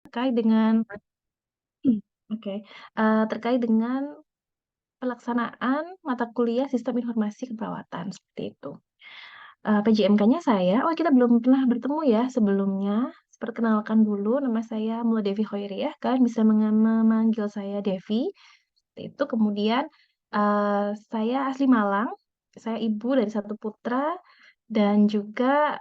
terkait dengan oke, terkait dengan pelaksanaan mata kuliah Sistem Informasi Keperawatan, seperti itu. PJMK-nya saya kita belum pernah bertemu ya sebelumnya. Perkenalkan dulu, nama saya Mula Devi Khoiriah, kalian bisa memanggil saya Devi, seperti itu. Kemudian, saya asli Malang, saya ibu dari satu putra, dan juga,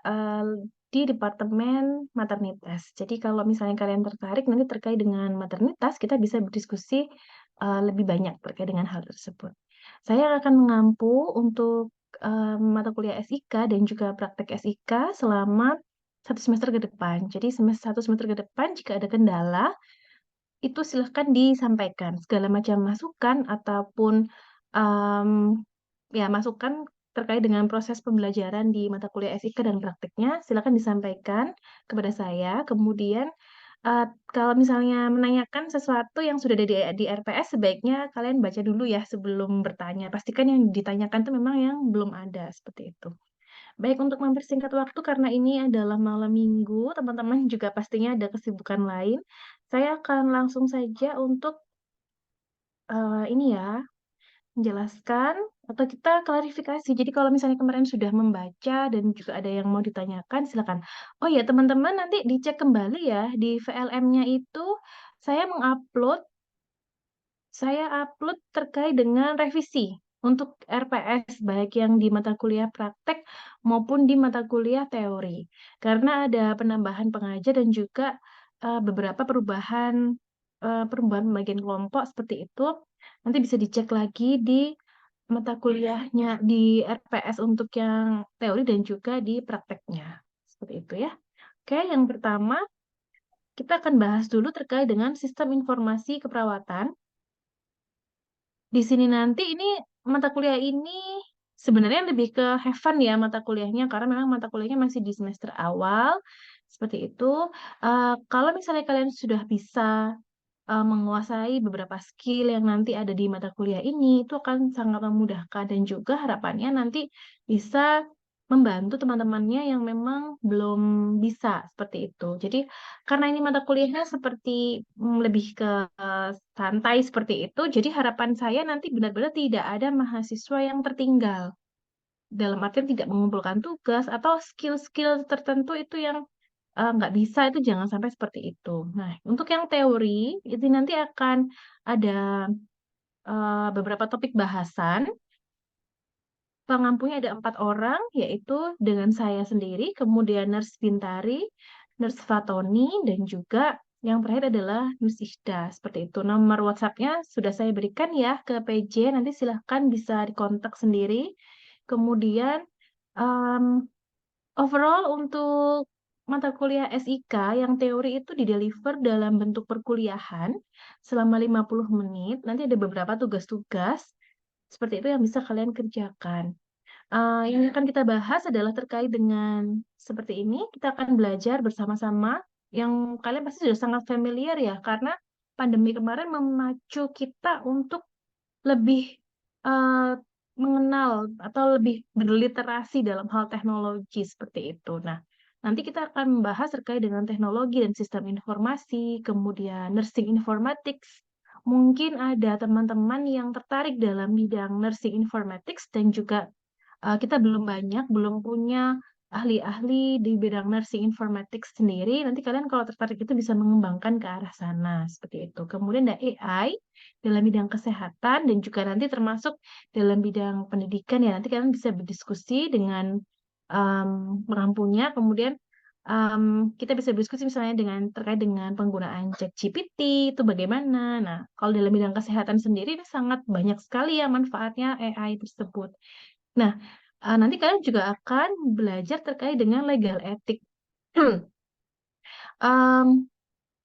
di departemen maternitas. Jadi kalau misalnya kalian tertarik nanti terkait dengan maternitas, kita bisa berdiskusi, lebih banyak terkait dengan hal tersebut. Saya akan mengampu untuk, mata kuliah SIK dan juga praktek SIK selama 1 semester ke depan. Jadi 1 semester ke depan jika ada kendala, itu silahkan disampaikan. Segala macam masukan ataupun, ya masukan terkait dengan proses pembelajaran di mata kuliah SIK dan praktiknya, silakan disampaikan kepada saya. Kemudian, kalau misalnya menanyakan sesuatu yang sudah ada di RPS, sebaiknya kalian baca dulu ya sebelum bertanya. Pastikan yang ditanyakan itu memang yang belum ada, seperti itu. Baik, untuk mempersingkat waktu karena ini adalah malam Minggu, teman-teman juga pastinya ada kesibukan lain. Saya akan langsung saja untuk, ini ya, menjelaskan atau kita klarifikasi. Jadi kalau misalnya kemarin sudah membaca dan juga ada yang mau ditanyakan, silakan. Oh ya, teman-teman nanti dicek kembali ya di VLM-nya itu saya mengupload saya upload terkait dengan revisi untuk RPS, baik yang di mata kuliah praktek maupun di mata kuliah teori. Karena ada penambahan pengajar dan juga, beberapa perubahan pembagian kelompok seperti itu, nanti bisa dicek lagi di mata kuliahnya di RPS untuk yang teori dan juga di prakteknya, seperti itu ya. Oke, yang pertama kita akan bahas dulu terkait dengan sistem informasi keperawatan. Di sini nanti ini mata kuliah ini sebenarnya lebih ke have fun ya mata kuliahnya, karena memang mata kuliahnya masih di semester awal, seperti itu. Kalau misalnya kalian sudah bisa, menguasai beberapa skill yang nanti ada di mata kuliah ini, itu akan sangat memudahkan dan juga harapannya nanti bisa membantu teman-temannya yang memang belum bisa, seperti itu. Jadi karena ini mata kuliahnya seperti, lebih ke santai seperti itu, jadi harapan saya nanti benar-benar tidak ada mahasiswa yang tertinggal. Dalam artian tidak mengumpulkan tugas atau skill-skill tertentu itu yang, nggak bisa, itu jangan sampai seperti itu. Nah, untuk yang teori, itu nanti akan ada, beberapa topik bahasan, pengampunya ada 4 orang, yaitu dengan saya sendiri, kemudian Nurse Bintari, Nurse Fatoni, dan juga yang terakhir adalah Nurse Ikhda, seperti itu. Nomor WhatsApp-nya sudah saya berikan ya ke PJ, nanti silahkan bisa dikontak sendiri. Kemudian, mmm, overall untuk mata kuliah SIK yang teori itu di-deliver dalam bentuk perkuliahan selama 50 menit, nanti ada beberapa tugas-tugas, seperti itu yang bisa kalian kerjakan. Yang akan kita bahas adalah terkait dengan seperti ini, kita akan belajar bersama-sama, yang kalian pasti sudah sangat familiar ya, karena pandemi kemarin memacu kita untuk lebih, eee, mengenal atau lebih berliterasi dalam hal teknologi, seperti itu. Nah, nanti kita akan membahas terkait dengan teknologi dan sistem informasi, kemudian nursing informatics. Mungkin ada teman-teman yang tertarik dalam bidang nursing informatics dan juga kita belum banyak, belum punya ahli-ahli di bidang nursing informatics sendiri, nanti kalian kalau tertarik itu bisa mengembangkan ke arah sana, seperti itu. Kemudian ada AI dalam bidang kesehatan dan juga nanti termasuk dalam bidang pendidikan ya, nanti kalian bisa berdiskusi dengan, pengampunya, kemudian, kita bisa berdiskusi misalnya dengan terkait dengan penggunaan ChatGPT itu bagaimana. Nah, kalau dalam bidang kesehatan sendiri ini sangat banyak sekali ya manfaatnya AI tersebut. Nah, nanti kalian juga akan belajar terkait dengan legal etik. Mmm,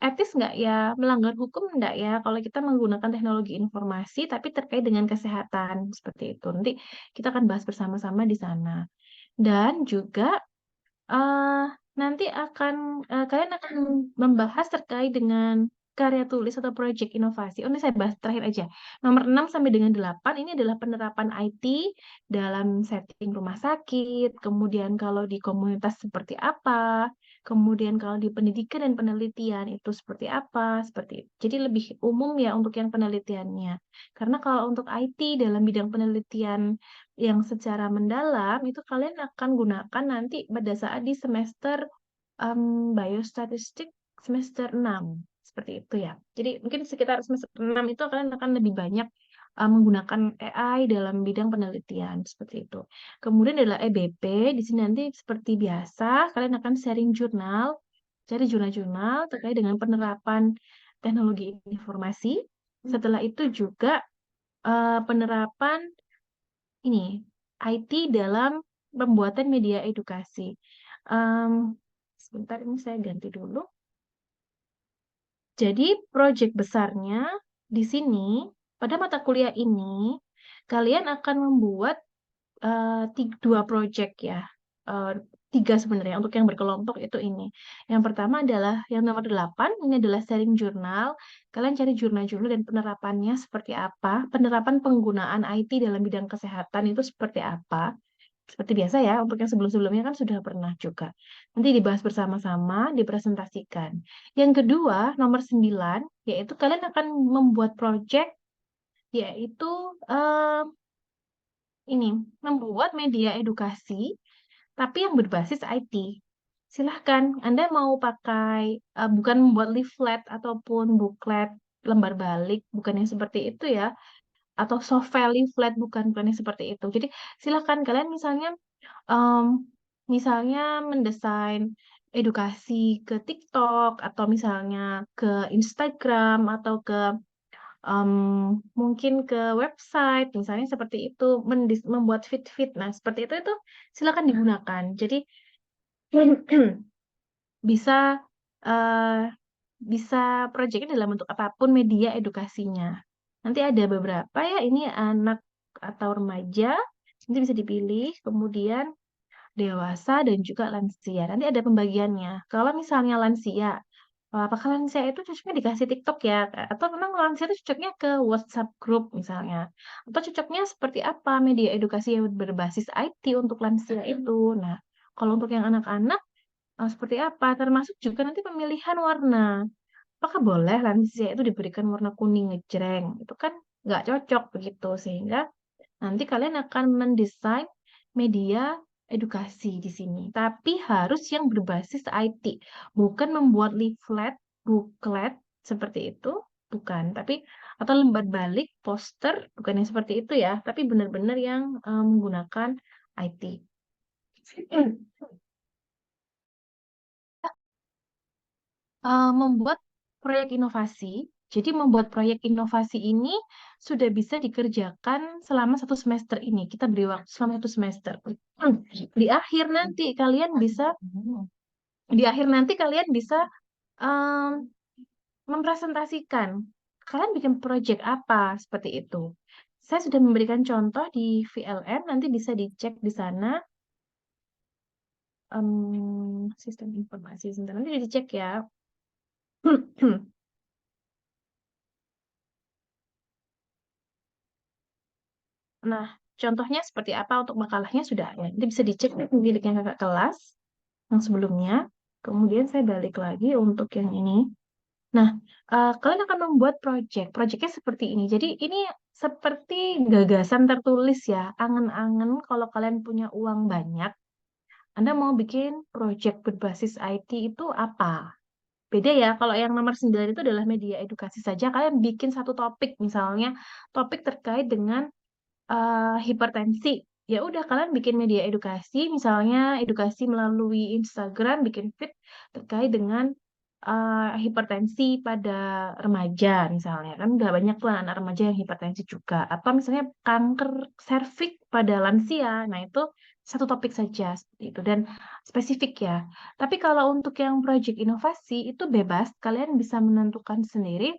etis nggak ya, melanggar hukum nggak ya kalau kita menggunakan teknologi informasi tapi terkait dengan kesehatan, seperti itu. Nanti kita akan bahas bersama-sama di sana. Dan juga, eee, nanti kalian akan membahas terkait dengan karya tulis atau proyek inovasi. Oh, ini saya bahas terakhir aja. Nomor 6 sampai dengan 8 ini adalah penerapan IT dalam setting rumah sakit, kemudian kalau di komunitas seperti apa, kemudian kalau di pendidikan dan penelitian itu seperti apa, seperti itu. Jadi lebih umum ya untuk yang penelitiannya. Karena kalau untuk IT dalam bidang penelitian yang secara mendalam itu kalian akan gunakan nanti pada saat di semester biostatistik semester 6 seperti itu ya. Jadi mungkin sekitar semester 6 itu kalian akan lebih banyak menggunakan AI dalam bidang penelitian seperti itu. Kemudian adalah EBP, di sini nanti seperti biasa kalian akan sharing jurnal, cari jurnal-jurnal terkait dengan penerapan teknologi informasi. Setelah itu juga penerapan ini IT dalam pembuatan media edukasi. Sebentar ini saya ganti dulu. Jadi proyek besarnya di sini pada mata kuliah ini kalian akan membuat dua proyek ya. Eh, tiga sebenarnya untuk yang berkelompok itu ini. Yang pertama adalah yang nomor 8 ini adalah sharing jurnal. Kalian cari jurnal-jurnal dan penerapannya seperti apa, penerapan penggunaan IT dalam bidang kesehatan itu seperti apa. Seperti biasa ya, untuk yang sebelum-sebelumnya kan sudah pernah juga. Nanti dibahas bersama-sama, dipresentasikan. Yang kedua, nomor 9, yaitu kalian akan membuat project, yaitu eh, ini, membuat media edukasi, tapi yang berbasis IT. Silahkan, Anda mau pakai, bukan membuat leaflet ataupun booklet, lembar balik, bukan yang seperti itu ya, atau software leaflet, bukan yang seperti itu. Jadi silahkan kalian Em, misalnya mendesain edukasi ke TikTok atau misalnya ke Instagram atau ke em, mungkin ke website misalnya seperti itu membuat feed-feed. Nah, seperti itu silakan digunakan. Jadi bisa eh, bisa proyeknya dalam bentuk apapun media edukasinya. Nanti ada beberapa ya, ini anak atau remaja, nanti bisa dipilih, kemudian dewasa dan juga lansia. Nanti ada pembagiannya. Kalau misalnya lansia, apakah lansia itu cocoknya dikasih TikTok ya? Atau memang lansia itu cocoknya ke WhatsApp group misalnya? Atau cocoknya seperti apa media edukasi yang berbasis IT untuk lansia itu? Nah, kalau untuk yang anak-anak, seperti apa? Termasuk juga nanti pemilihan warna. Apakah boleh lansia itu diberikan warna kuning ngejreng? Itu kan nggak cocok begitu. Sehingga nanti kalian akan mendesain media edukasi di sini, tapi harus yang berbasis IT, bukan membuat leaflet, booklet seperti itu, bukan. Tapi atau lembar balik, poster, bukan yang seperti itu ya, tapi benar-benar yang menggunakan IT. Membuat proyek inovasi. Jadi membuat proyek inovasi ini sudah bisa dikerjakan selama 1 semester ini. Kita beri waktu selama 1 semester. Di akhir nanti kalian bisa, di akhir nanti kalian bisa em, mempresentasikan. Kalian bikin proyek apa seperti itu. Saya sudah memberikan contoh di VLN, nanti bisa dicek di sana. Sistem informasi, sebentar nanti dicek ya. Nah, contohnya seperti apa untuk makalahnya sudah ada. Nanti bisa dicek nih miliknya kakak kelas yang sebelumnya. Kemudian saya balik lagi untuk yang ini. Nah, kalian akan membuat project. Projectnya seperti ini. Jadi ini seperti gagasan tertulis ya. Angen-angen kalau kalian punya uang banyak, Anda mau bikin project berbasis IT itu apa? Beda ya, kalau yang nomor 9 itu adalah media edukasi saja. Kalian bikin satu topik, misalnya topik terkait dengan hipertensi. Ya udah kalian bikin media edukasi, misalnya edukasi melalui Instagram, bikin feed terkait dengan hipertensi pada remaja misalnya. Kan udah banyak tuh anak remaja yang hipertensi juga. Atau misalnya kanker serviks pada lansia. Nah, itu satu topik saja seperti itu dan spesifik ya. Tapi kalau untuk yang proyek inovasi itu bebas, kalian bisa menentukan sendiri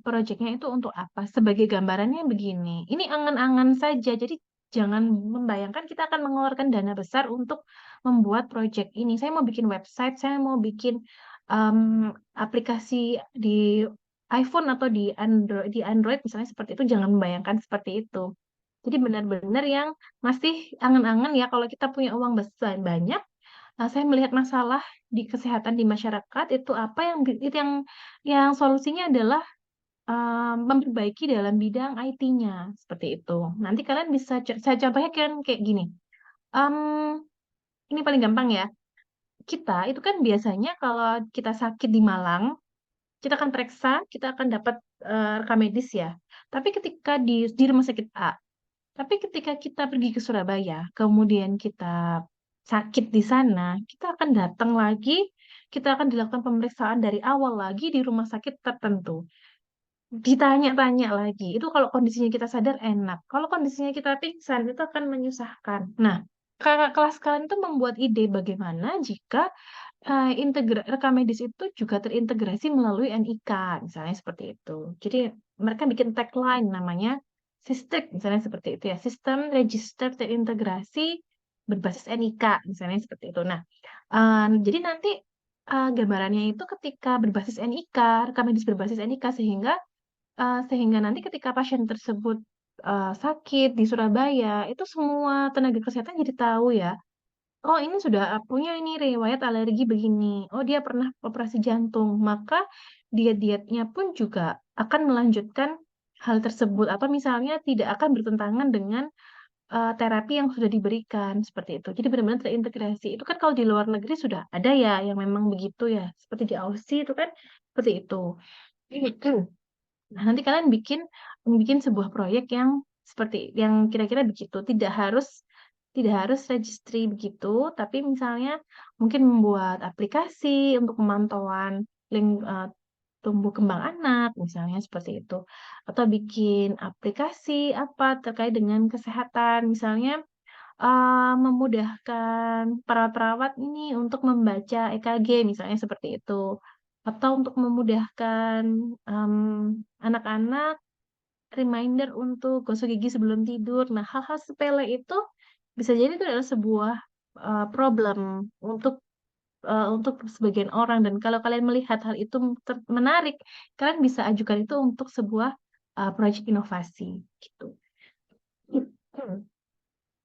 proyeknya itu untuk apa? Sebagai gambarannya begini, ini angan-angan saja, jadi jangan membayangkan kita akan mengeluarkan dana besar untuk membuat proyek ini. Saya mau bikin website, saya mau bikin aplikasi di iPhone atau di Android misalnya seperti itu, jangan membayangkan seperti itu. Jadi benar-benar yang masih angan-angan ya kalau kita punya uang banyak, saya melihat masalah di kesehatan di masyarakat itu apa yang itu yang solusinya adalah, memperbaiki dalam bidang IT-nya, seperti itu. Nanti kalian bisa saya contohnya kan kayak gini, mmm, ini paling gampang ya, kita itu kan biasanya kalau kita sakit di Malang, kita akan periksa, kita akan dapat, rekam medis ya. Tapi ketika di rumah sakit A, tapi ketika kita pergi ke Surabaya, kemudian kita sakit di sana, kita akan datang lagi, kita akan dilakukan pemeriksaan dari awal lagi di rumah sakit tertentu. Ditanya-tanya lagi, itu kalau kondisinya kita sadar enak, kalau kondisinya kita pingsan itu akan menyusahkan. Nah, kakak kelas kalian itu membuat ide bagaimana jika, rekam medis itu juga terintegrasi melalui NIK, misalnya seperti itu. Jadi mereka bikin tagline namanya SISTRIK, misalnya seperti itu ya, Sistem Register Terintegrasi Berbasis NIK, misalnya seperti itu. Nah, jadi nanti, gambarannya itu ketika berbasis NIK, rekam medis berbasis NIK sehingga nanti ketika pasien tersebut, sakit di Surabaya, itu semua tenaga kesehatan jadi tahu ya, "Oh ini sudah punya ini riwayat alergi begini, oh dia pernah operasi jantung." Maka diet-dietnya pun juga akan melanjutkan hal tersebut atau misalnya tidak akan bertentangan dengan, terapi yang sudah diberikan, seperti itu. Jadi benar-benar terintegrasi. Itu kan kalau di luar negeri sudah ada ya yang memang begitu ya, seperti di Aussie itu kan seperti itu. Nah, nanti kalian bikin bikin sebuah proyek yang seperti yang kira-kira begitu, tidak harus registry begitu, tapi misalnya mungkin membuat aplikasi untuk pemantauan tumbuh kembang anak, misalnya seperti itu. Atau bikin aplikasi apa terkait dengan kesehatan, misalnya, memudahkan perawat-perawat ini untuk membaca EKG, misalnya seperti itu. Atau untuk memudahkan, anak-anak reminder untuk gosok gigi sebelum tidur. Nah, hal-hal sepele itu bisa jadi itu adalah sebuah, problem untuk sebagian orang dan kalau kalian melihat hal itu menarik, kalian bisa ajukan itu untuk sebuah, proyek inovasi, gitu.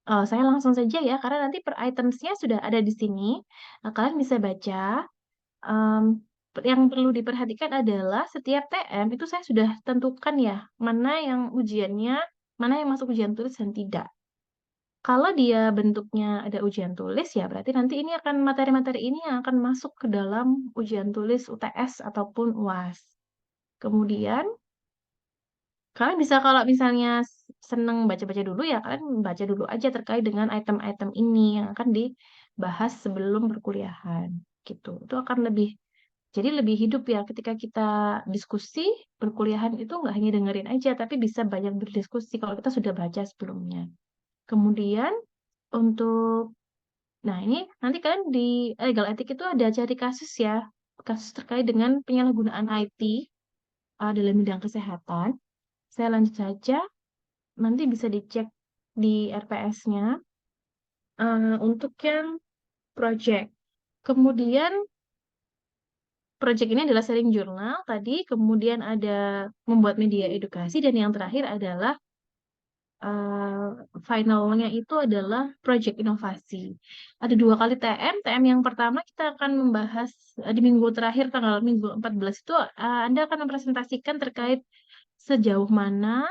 Saya langsung saja ya, karena nanti per itemsnya sudah ada di sini. Kalian bisa baca. Mmm, yang perlu diperhatikan adalah setiap TM itu saya sudah tentukan ya, mana yang ujiannya, mana yang masuk ujian tulis dan tidak. Kalau dia bentuknya ada ujian tulis, ya berarti nanti ini akan materi-materi ini yang akan masuk ke dalam ujian tulis UTS ataupun UAS. Kemudian kalian bisa kalau misalnya seneng baca-baca dulu ya, kalian baca dulu aja terkait dengan item-item ini yang akan dibahas sebelum perkuliahan, gitu. Itu akan lebih hidup ya ketika kita diskusi, perkuliahan itu nggak hanya dengerin aja, tapi bisa banyak berdiskusi kalau kita sudah baca sebelumnya. Kemudian untuk nah ini nanti kalian di legal etik itu ada cari kasus ya, kasus terkait dengan penyalahgunaan IT, dalam bidang kesehatan. Saya lanjut saja, nanti bisa dicek di RPS-nya, untuk yang project. Kemudian project ini adalah sharing jurnal tadi, kemudian ada membuat media edukasi, dan yang terakhir adalah eee, finalnya itu adalah project inovasi. Ada 2 kali TM, TM yang pertama kita akan membahas, di minggu terakhir tanggal minggu 14 itu, Anda akan mempresentasikan terkait sejauh mana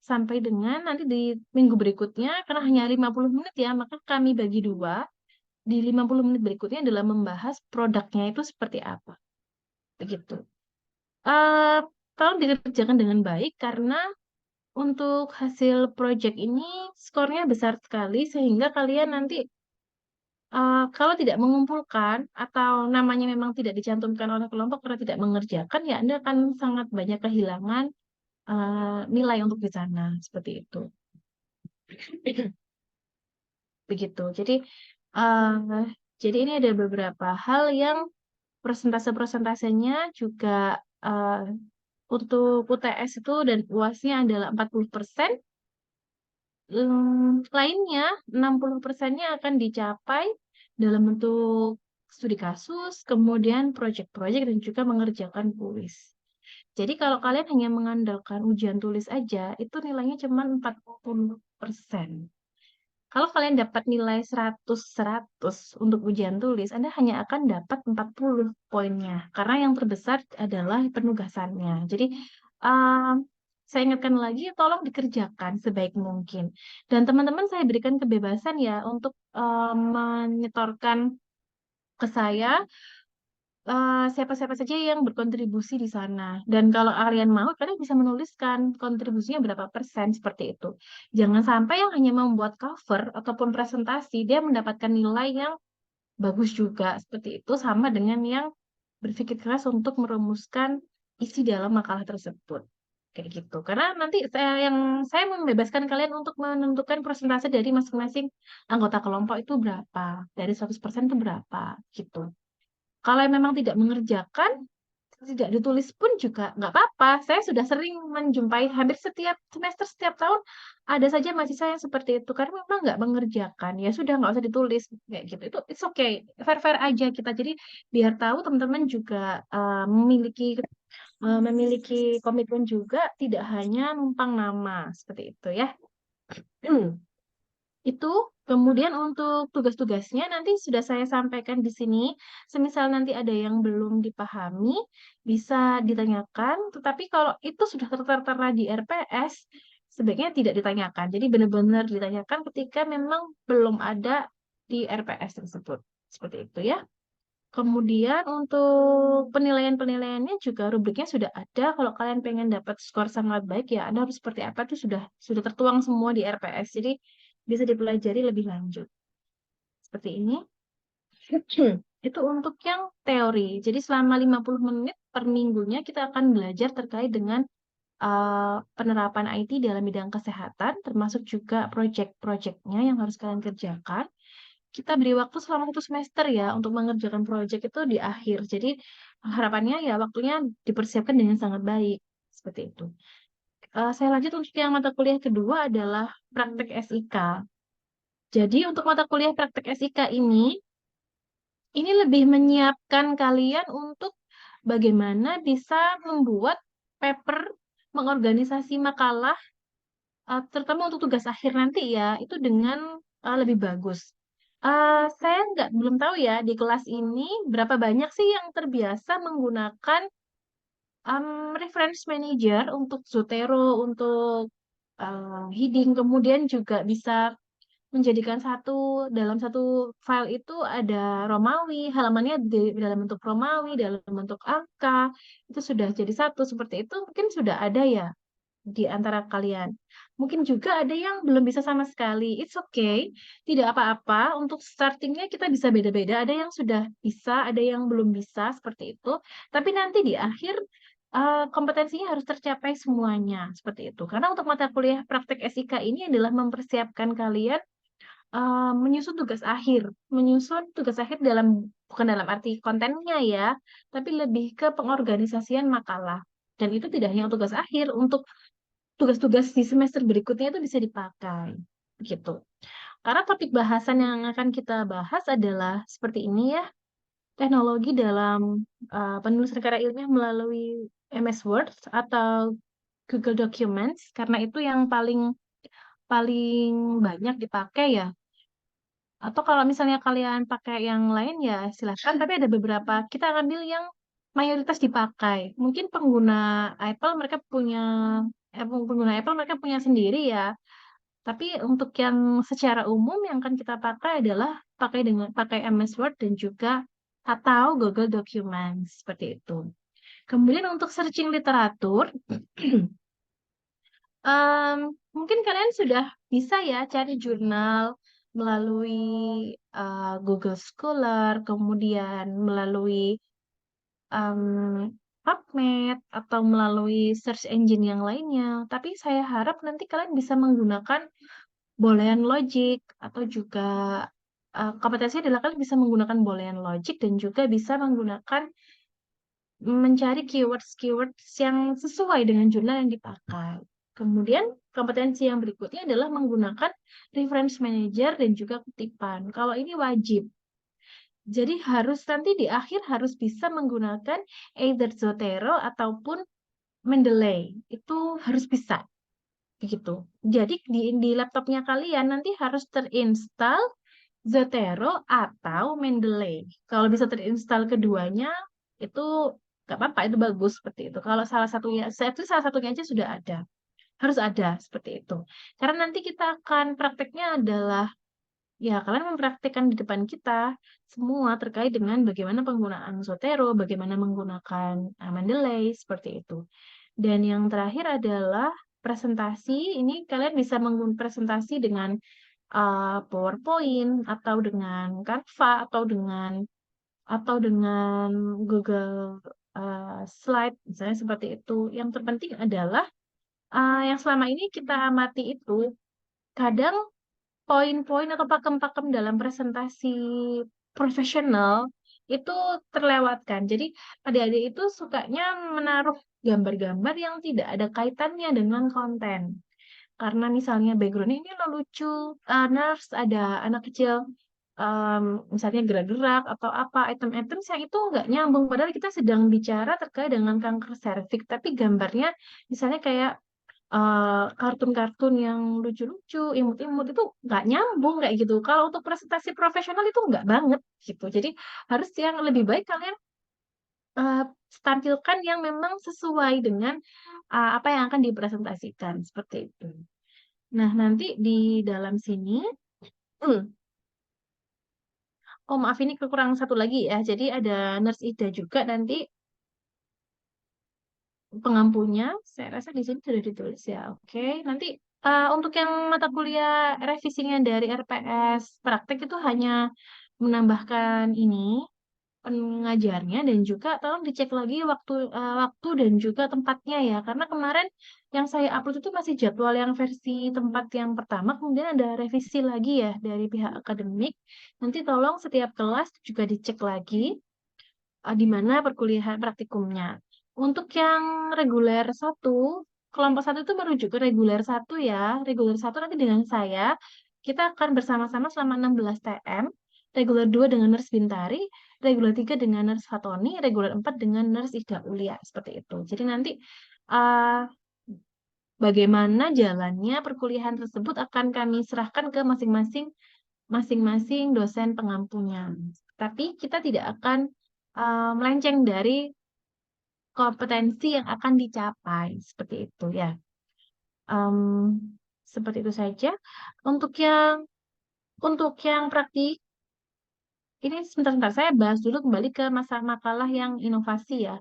sampai dengan nanti di minggu berikutnya, karena hanya 50 menit ya, maka kami bagi 2, di 50 menit berikutnya adalah membahas produknya itu seperti apa, begitu. Eee, Tolong dikerjakan dengan baik karena untuk hasil project ini skornya besar sekali sehingga kalian nanti, kalau tidak mengumpulkan atau namanya memang tidak dicantumkan oleh kelompok karena tidak mengerjakan, ya Anda akan sangat banyak kehilangan, nilai untuk di sana, seperti itu. Begitu. Eee, jadi ini ada beberapa hal yang persentase-persentasenya juga, untuk UTS itu dan UASnya adalah 40%. Lainnya 60%-nya akan dicapai dalam bentuk studi kasus, kemudian proyek-proyek, dan juga mengerjakan kuis. Jadi kalau kalian hanya mengandalkan ujian tulis aja, itu nilainya cuma 40%. Kalau kalian dapat nilai 100 untuk ujian tulis, Anda hanya akan dapat 40 poinnya, karena yang terbesar adalah penugasannya. Jadi, saya ingatkan lagi, tolong dikerjakan sebaik mungkin. Dan teman-teman saya berikan kebebasan ya untuk menyetorkan ke saya siapa-siapa saja yang berkontribusi di sana. Dan kalau kalian mau, kalian bisa menuliskan kontribusinya berapa persen seperti itu. Jangan sampai yang hanya membuat cover ataupun presentasi, dia mendapatkan nilai yang bagus juga. Seperti itu sama dengan yang berpikir keras untuk merumuskan isi dalam makalah tersebut. Kayak gitu. Karena nanti saya membebaskan kalian untuk menentukan persentase dari masing-masing anggota kelompok itu berapa. Dari 100% itu berapa, gitu. Kalau memang tidak mengerjakan, tidak ditulis pun juga nggak apa-apa. Saya sudah sering menjumpai hampir setiap semester, setiap tahun, ada saja mahasiswa yang seperti itu. Karena memang nggak mengerjakan, ya sudah nggak usah ditulis, kayak gitu. Itu it's okay, fair-fair aja kita. Jadi biar tahu teman-teman juga memiliki komitmen juga, tidak hanya numpang nama, seperti itu ya. Itu, kemudian untuk tugas-tugasnya nanti sudah saya sampaikan di sini. Semisal nanti ada yang belum dipahami, bisa ditanyakan. Tetapi kalau itu sudah tertera di RPS, sebaiknya tidak ditanyakan. Jadi benar-benar ditanyakan ketika memang belum ada di RPS tersebut. Seperti itu ya. Kemudian untuk penilaian-penilaiannya juga rubriknya sudah ada. Kalau kalian pengen dapat skor sangat baik ya, Anda harus seperti apa itu sudah tertuang semua di RPS. Jadi bisa dipelajari lebih lanjut. Seperti ini. Itu untuk yang teori. Jadi selama 50 menit per minggunya kita akan belajar terkait dengan penerapan IT dalam bidang kesehatan, termasuk juga proyek-proyeknya yang harus kalian kerjakan. Kita beri waktu selama 1 semester ya untuk mengerjakan proyek itu di akhir. Jadi harapannya ya waktunya dipersiapkan dengan sangat baik. Seperti itu. Saya lanjut untuk yang mata kuliah kedua adalah praktek SIK. Jadi untuk mata kuliah praktek SIK ini lebih menyiapkan kalian untuk bagaimana bisa membuat paper, mengorganisasi makalah, terutama untuk tugas akhir nanti ya, itu dengan lebih bagus. Saya belum tahu ya di kelas ini berapa banyak sih yang terbiasa menggunakan reference manager untuk Zotero, untuk Heading, kemudian juga bisa menjadikan dalam satu file itu ada Romawi, halamannya dalam bentuk Romawi, dalam bentuk angka, itu sudah jadi satu. Seperti itu mungkin sudah ada ya di antara kalian. Mungkin juga ada yang belum bisa sama sekali. It's okay, tidak apa-apa. Untuk startingnya kita bisa beda-beda. Ada yang sudah bisa, ada yang belum bisa, seperti itu. Tapi nanti di akhir kompetensinya harus tercapai semuanya, seperti itu. Karena untuk mata kuliah praktek SIK ini adalah mempersiapkan kalian menyusun tugas akhir bukan dalam arti kontennya ya, tapi lebih ke pengorganisasian makalah. Dan itu tidak hanya tugas akhir, untuk tugas-tugas di semester berikutnya itu bisa dipakai. Begitu. Karena topik bahasan yang akan kita bahas adalah seperti ini ya, teknologi dalam penulisan karya ilmiah melalui MS Word atau Google Documents, karena itu yang paling paling banyak dipakai ya. Atau kalau misalnya kalian pakai yang lain ya silahkan, tapi ada beberapa kita ambil yang mayoritas dipakai. Mungkin pengguna Apple mereka punya sendiri ya. Tapi untuk yang secara umum yang akan kita pakai adalah pakai MS Word dan juga atau Google Documents seperti itu. Kemudian untuk searching literatur, mungkin kalian sudah bisa ya cari jurnal melalui Google Scholar, kemudian melalui PubMed, atau melalui search engine yang lainnya. Tapi saya harap nanti kalian bisa menggunakan Boolean Logic, atau juga kompetensi adalah kalian bisa menggunakan Boolean Logic dan juga bisa mencari keywords-keywords yang sesuai dengan jurnal yang dipakai. Kemudian kompetensi yang berikutnya adalah menggunakan reference manager dan juga kutipan. Kalau ini wajib. Jadi harus nanti di akhir harus bisa menggunakan either Zotero ataupun Mendeley, itu harus bisa, begitu. Jadi di laptopnya kalian nanti harus terinstall Zotero atau Mendeley. Kalau bisa terinstall keduanya, itu nggak apa-apa, itu bagus seperti itu. Kalau salah satunya, saya itu salah satunya aja sudah ada, harus ada seperti itu. Karena nanti kita akan prakteknya adalah ya, kalian mempraktikkan di depan kita semua terkait dengan bagaimana penggunaan Zotero, bagaimana menggunakan Mendeley, seperti itu. Dan yang terakhir adalah presentasi. Ini kalian bisa menggunakan presentasi dengan PowerPoint atau dengan Canva atau dengan Google Slide, misalnya seperti itu. Yang terpenting adalah yang selama ini kita amati itu kadang poin-poin atau pakem-pakem dalam presentasi profesional itu terlewatkan. Jadi adik-adik itu sukanya menaruh gambar-gambar yang tidak ada kaitannya dengan konten. Karena misalnya background ini lo lucu, nurse ada anak kecil, misalnya gerak-gerak atau apa, item-item yang itu nggak nyambung. Padahal kita sedang bicara terkait dengan kanker serviks, tapi gambarnya misalnya kayak kartun-kartun yang lucu-lucu, imut-imut itu nggak nyambung kayak gitu. Kalau untuk presentasi profesional itu nggak banget gitu. Jadi harus yang lebih baik kalian eh, tampilkan yang memang sesuai dengan apa yang akan dipresentasikan seperti itu. Nah, nanti di dalam sini, oh maaf ini kekurangan satu lagi ya. Jadi ada Nurse Ida juga nanti pengampunya, saya rasa di sini sudah ditulis ya. Oke, nanti untuk yang mata kuliah revisinya dari RPS praktek itu hanya menambahkan ini pengajarnya dan juga tolong dicek lagi waktu dan juga tempatnya ya. Karena kemarin yang saya upload itu masih jadwal yang versi tempat yang pertama, kemudian ada revisi lagi ya dari pihak akademik. Nanti tolong setiap kelas juga dicek lagi di mana perkuliahan praktikumnya. Untuk yang reguler satu, kelompok satu itu merujuk ke reguler satu ya. Reguler satu nanti dengan saya, kita akan bersama-sama selama 16 TM. Reguler 2 dengan Nurse Bintari, reguler 3 dengan Nurse Fatoni, reguler 4 dengan Nurse Ida Ulia. Seperti itu. Jadi nanti uh, bagaimana jalannya perkuliahan tersebut akan kami serahkan ke masing-masing dosen pengampunya. Tapi kita tidak akan melenceng dari kompetensi yang akan dicapai seperti itu ya. Em, seperti itu saja. Untuk yang untuk yang praktik ini sebentar-sebentar saya bahas dulu kembali ke masa makalah yang inovasi ya.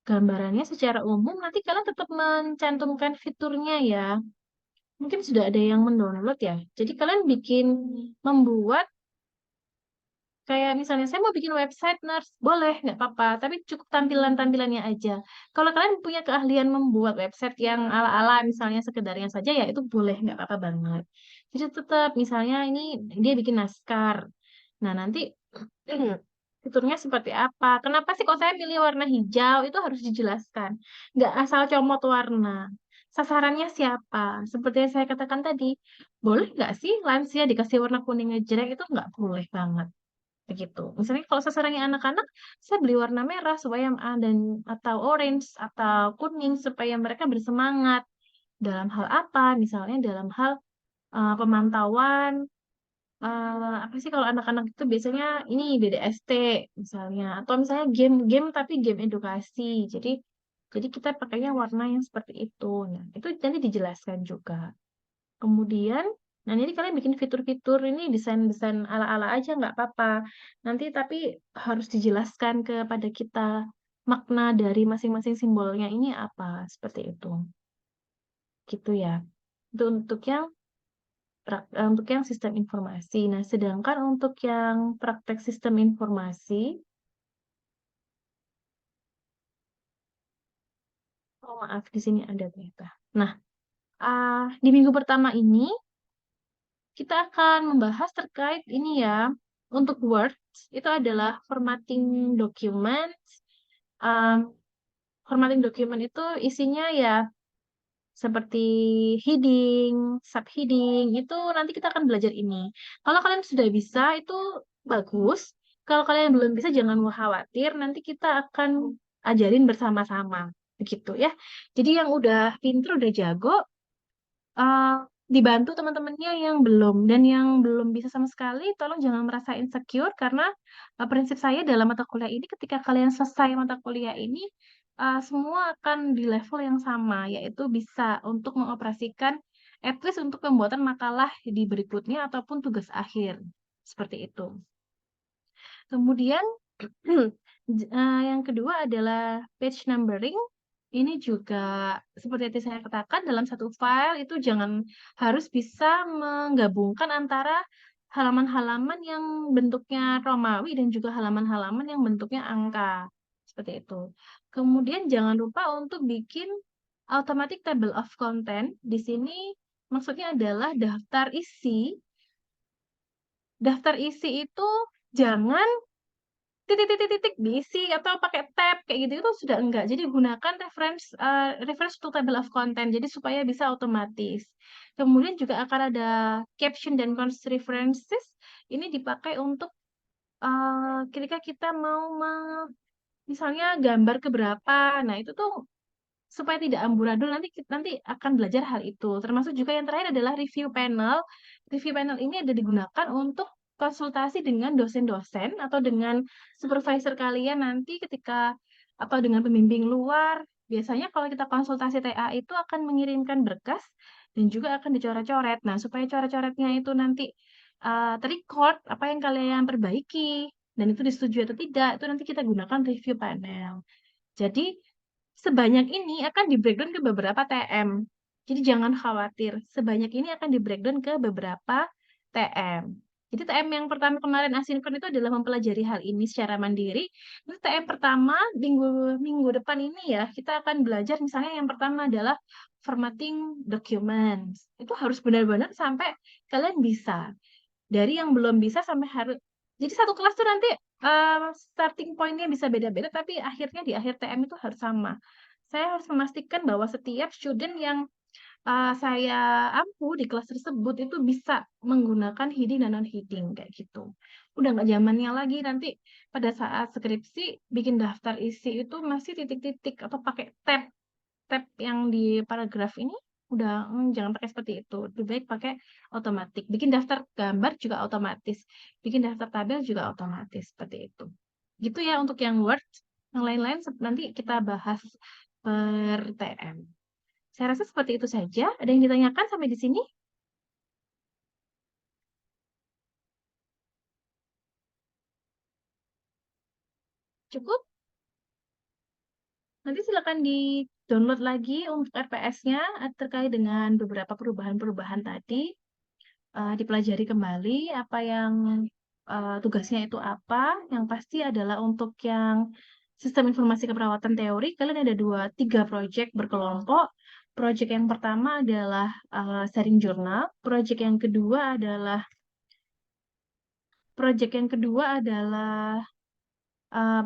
Gambarannya secara umum nanti kalian tetap mencantumkan fiturnya ya. Mungkin sudah ada yang mendownload ya. Jadi kalian membuat kayak misalnya saya mau bikin website nurse, boleh, nggak apa-apa, tapi cukup tampilan-tampilannya aja. Kalau kalian punya keahlian membuat website yang ala-ala misalnya sekedarnya saja ya itu boleh, nggak apa-apa banget. Jadi tetap misalnya ini dia bikin naskah. Nah, nanti fiturnya seperti apa? Kenapa sih kok saya pilih warna hijau? Itu harus dijelaskan. Nggak asal comot warna. Sasarannya siapa? Seperti yang saya katakan tadi, boleh nggak sih lansia dikasih warna kuning ngejreng? Itu nggak boleh banget begitu. Misalnya kalau sasarannya anak-anak, saya beli warna merah supaya dan atau orange atau kuning supaya mereka bersemangat. Dalam hal apa? Misalnya dalam hal pemantauan apa sih kalau anak-anak itu biasanya ini BDST misalnya atau misalnya game-game tapi game edukasi. Jadi kita pakainya warna yang seperti itu. Nah, itu nanti dijelaskan juga. Kemudian, nah ini kalian bikin fitur-fitur ini desain-desain ala-ala aja nggak apa-apa. Nanti tapi harus dijelaskan kepada kita makna dari masing-masing simbolnya ini apa, seperti itu. Gitu ya. Itu untuk yang sistem informasi. Nah, sedangkan untuk yang praktek sistem informasi, oh maaf di sini ada ternyata. Nah, di minggu pertama ini kita akan membahas terkait ini ya. Untuk Word, itu adalah Um, formatting dokumen itu isinya ya seperti heading, subheading, itu nanti kita akan belajar ini. Kalau kalian sudah bisa, itu bagus. kalau kalian belum bisa jangan khawatir, nanti kita akan ajarin bersama-sama, begitu ya. Jadi yang udah pinter, udah jago, eee, dibantu teman-temannya yang belum, dan yang belum bisa sama sekali tolong jangan merasa insecure karena, prinsip saya dalam mata kuliah ini ketika kalian selesai mata kuliah ini, semua akan di level yang sama, yaitu bisa untuk mengoperasikan at least untuk pembuatan makalah di berikutnya ataupun tugas akhir, seperti itu. Kemudian yang kedua adalah page numbering. Ini juga seperti yang saya katakan dalam satu file itu jangan harus bisa menggabungkan antara halaman-halaman yang bentuknya Romawi dan juga halaman-halaman yang bentuknya angka, seperti itu. Kemudian jangan lupa untuk bikin automatic table of content. Di sini maksudnya adalah daftar isi itu jangan titik, diisi atau pakai tab kayak gitu itu sudah enggak. Jadi gunakan reference to table of content, jadi supaya bisa otomatis. Kemudian juga akan ada caption dan cross references, ini dipakai untuk, ketika kita mau misalnya gambar ke berapa, nah itu tuh supaya tidak amburadul nanti akan belajar hal itu. Termasuk juga yang terakhir adalah review panel. Review panel ini ada digunakan untuk konsultasi dengan dosen-dosen atau dengan supervisor kalian nanti ketika atau dengan pembimbing luar. Biasanya kalau kita konsultasi TA itu akan mengirimkan berkas dan juga akan dicoret-coret. Nah, supaya coret-coretnya itu nanti ter-record apa yang kalian perbaiki dan itu disetujui atau tidak, itu nanti kita gunakan review panel. Jadi sebanyak ini akan di-breakdown ke beberapa TM. Jadi jangan khawatir, sebanyak ini akan di-breakdown ke beberapa TM. Jadi TM yang pertama kemarin asinkron itu adalah mempelajari hal ini secara mandiri. Terus TM pertama minggu minggu depan ini ya, kita akan belajar misalnya yang pertama adalah formatting documents. Itu harus benar-benar sampai kalian bisa. Dari yang belum bisa sampai harus jadi satu kelas tuh nanti, starting point-nya bisa beda-beda, tapi akhirnya di akhir TM itu harus sama. Saya harus memastikan bahwa setiap student yang, saya ampu di kelas tersebut itu bisa menggunakan heading dan non-heading, kayak gitu. Udah nggak zamannya lagi nanti pada saat skripsi bikin daftar isi itu masih titik-titik atau pakai tab. Tab yang di paragraf ini udah, jangan pakai seperti itu, lebih baik pakai otomatis. Bikin daftar gambar juga otomatis, bikin daftar tabel juga otomatis, seperti itu. Gitu ya untuk yang Word, yang lain-lain nanti kita bahas per TM. Saya rasa seperti itu saja. Ada yang ditanyakan sampai di sini? Cukup? Nanti silakan di-download lagi untuk RPS-nya terkait dengan beberapa perubahan-perubahan tadi. Dipelajari kembali apa yang, tugasnya itu apa, yang pasti adalah untuk yang sistem informasi keperawatan teori, kalian ada 3 project berkelompok. Project yang pertama adalah, sharing jurnal, project yang kedua adalah,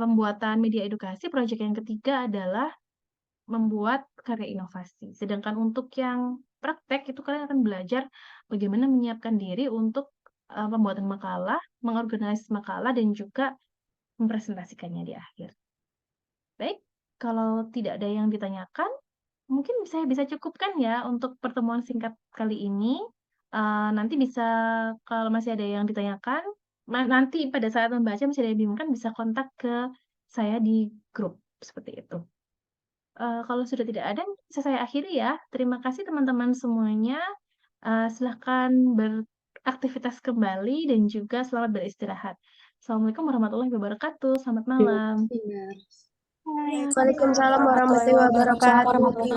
pembuatan media edukasi, project yang ketiga adalah membuat karya inovasi. Sedangkan untuk yang praktek itu kalian akan belajar bagaimana menyiapkan diri untuk, pembuatan makalah, mengorganize makalah, dan juga mempresentasikannya di akhir. Baik, kalau tidak ada yang ditanyakan, mungkin saya bisa cukupkan ya untuk pertemuan singkat kali ini. Nanti bisa kalau masih ada yang ditanyakan, nanti pada saat membaca masih ada yang bingung kan bisa kontak ke saya di grup, seperti itu. Kalau sudah tidak ada, bisa saya akhiri ya. Terima kasih teman-teman semuanya. Silahkan beraktivitas kembali dan juga selamat beristirahat. Assalamualaikum warahmatullahi wabarakatuh. Selamat Terima malam. kasih, Nars. Waalaikumsalam warahmatullahi wabarakatuh.